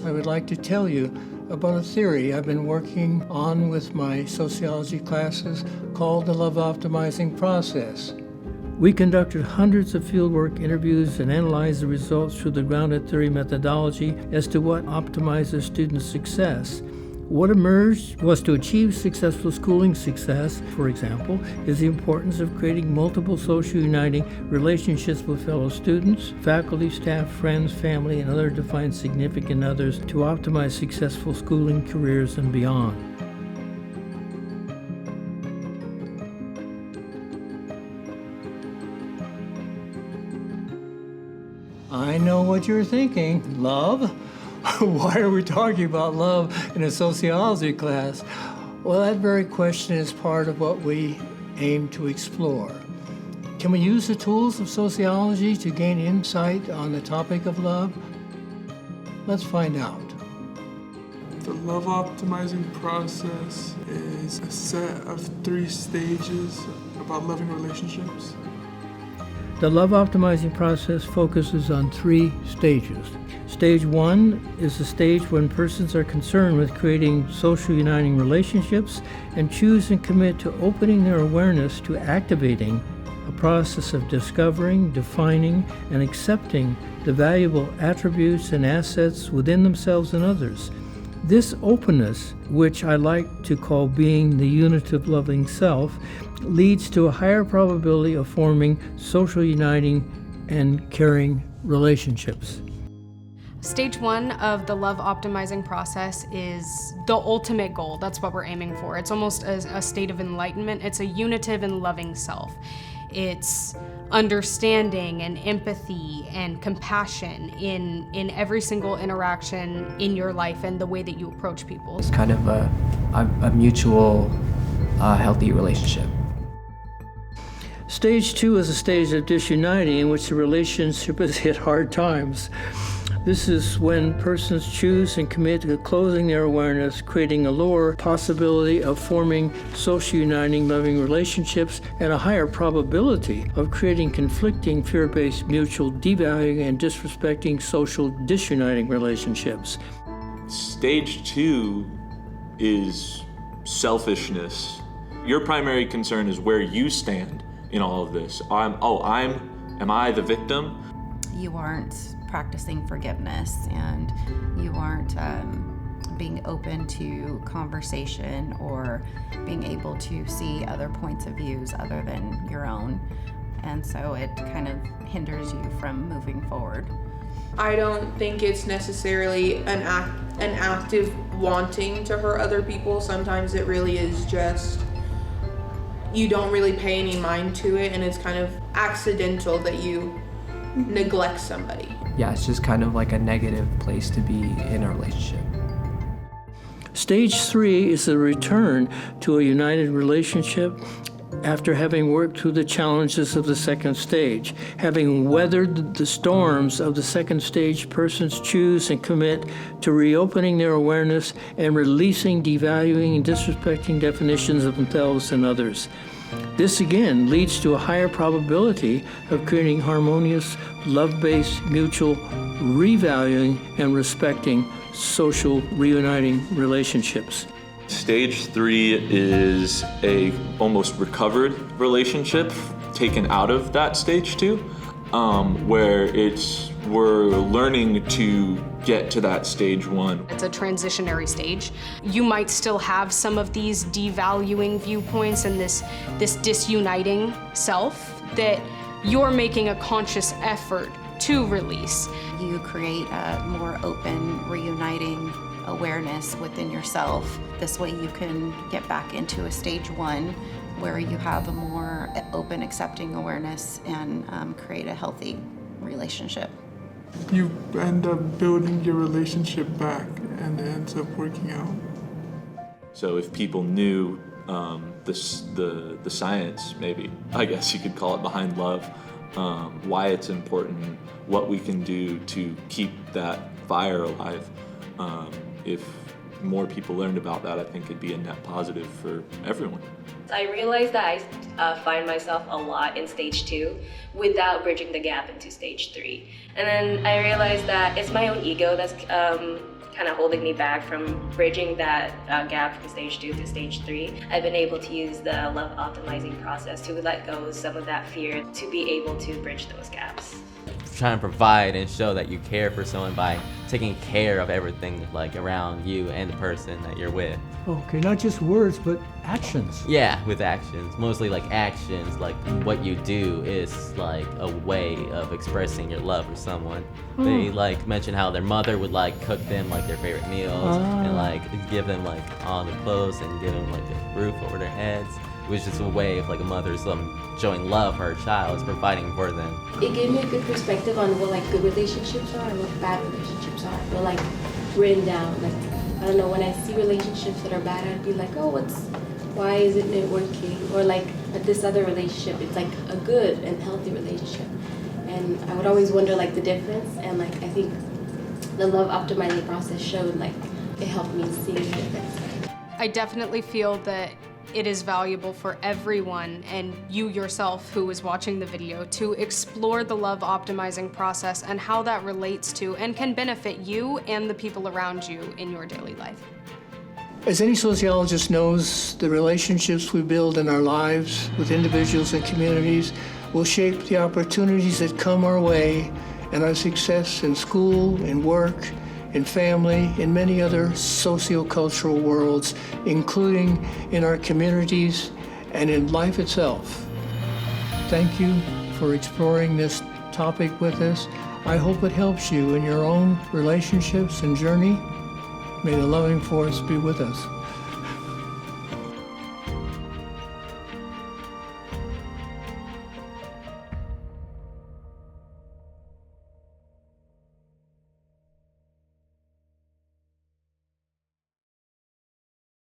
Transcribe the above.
I would like to tell you about a theory I've been working on with my sociology classes called the Love Optimizing Process. We conducted hundreds of fieldwork interviews and analyzed the results through the grounded theory methodology as to what optimizes student success. What emerged was to achieve successful schooling success, for example, is the importance of creating multiple social uniting relationships with fellow students, faculty, staff, friends, family, and other defined significant others to optimize successful schooling, careers, and beyond. I know what you're thinking. Love? Why are we talking about love in a sociology class? Well, that very question is part of what we aim to explore. Can we use the tools of sociology to gain insight on the topic of love? Let's find out. The love optimizing process is a set of 3 stages about loving relationships. The love optimizing process focuses on 3 stages. Stage 1 is the stage when persons are concerned with creating social uniting relationships and choose and commit to opening their awareness to activating a process of discovering, defining, and accepting the valuable attributes and assets within themselves and others. This openness, which I like to call being the unitive loving self, leads to a higher probability of forming social uniting and caring relationships. Stage 1 of the love optimizing process is the ultimate goal. That's what we're aiming for. It's almost a state of enlightenment. It's a unitive and loving self. It's understanding and empathy and compassion in every single interaction in your life and the way that you approach people. It's kind of a mutual, healthy relationship. Stage 2 is a stage of disuniting in which the relationship has hit hard times. This is when persons choose and commit to closing their awareness, creating a lower possibility of forming social uniting loving relationships and a higher probability of creating conflicting fear-based mutual devaluing and disrespecting social disuniting relationships. Stage 2 is selfishness. Your primary concern is where you stand in all of this. Am I the victim? You aren't practicing forgiveness, and you aren't being open to conversation or being able to see other points of views other than your own. And so it kind of hinders you from moving forward. I don't think it's necessarily an active wanting to hurt other people. Sometimes it really is just you don't really pay any mind to it, and it's kind of accidental that you neglect somebody. Yeah, it's just kind of like a negative place to be in a relationship. Stage 3 is the return to a united relationship after having worked through the challenges of the second stage. Having weathered the storms of the second stage, persons choose and commit to reopening their awareness and releasing devaluing and disrespecting definitions of themselves and others. This again leads to a higher probability of creating harmonious, love-based, mutual, revaluing and respecting social reuniting relationships. Stage 3 is a almost recovered relationship taken out of that stage 2, where we're learning to get to that stage 1. It's a transitionary stage. You might still have some of these devaluing viewpoints and this disuniting self that you're making a conscious effort to release. You create a more open, reuniting awareness within yourself. This way you can get back into a stage 1 where you have a more open, accepting awareness and create a healthy relationship. You end up building your relationship back, and it ends up working out. So if people knew the science, maybe, I guess you could call it, behind love, why it's important, what we can do to keep that fire alive, if more people learned about that, I think it'd be a net positive for everyone. I realized that I find myself a lot in stage 2 without bridging the gap into stage 3. And then I realized that it's my own ego that's kind of holding me back from bridging that gap from stage 2 to stage 3. I've been able to use the love optimizing process to let go of some of that fear to be able to bridge those gaps. Trying to provide and show that you care for someone by taking care of everything like around you and the person that you're with. Okay, not just words, but actions. Yeah, with actions. Mostly like actions, like what you do is like a way of expressing your love for someone. They like mention how their mother would like cook them like their favorite meals and like give them like all the clothes and give them like a roof over their heads. It was just a way of like a mother's showing love for her child, is providing for them. It gave me a good perspective on what like good relationships are and what bad relationships are. But like written down, like I don't know, when I see relationships that are bad, I'd be like, oh, why isn't it working? Or like at this other relationship, it's like a good and healthy relationship. And I would always wonder like the difference. And like I think the love optimizing process showed like it helped me see the difference. I definitely feel that it is valuable for everyone, and you yourself who is watching the video, to explore the love optimizing process and how that relates to and can benefit you and the people around you in your daily life. As any sociologist knows, the relationships we build in our lives with individuals and communities will shape the opportunities that come our way and our success in school, in work, in family, in many other sociocultural worlds, including in our communities and in life itself. Thank you for exploring this topic with us. I hope it helps you in your own relationships and journey. May the loving force be with us.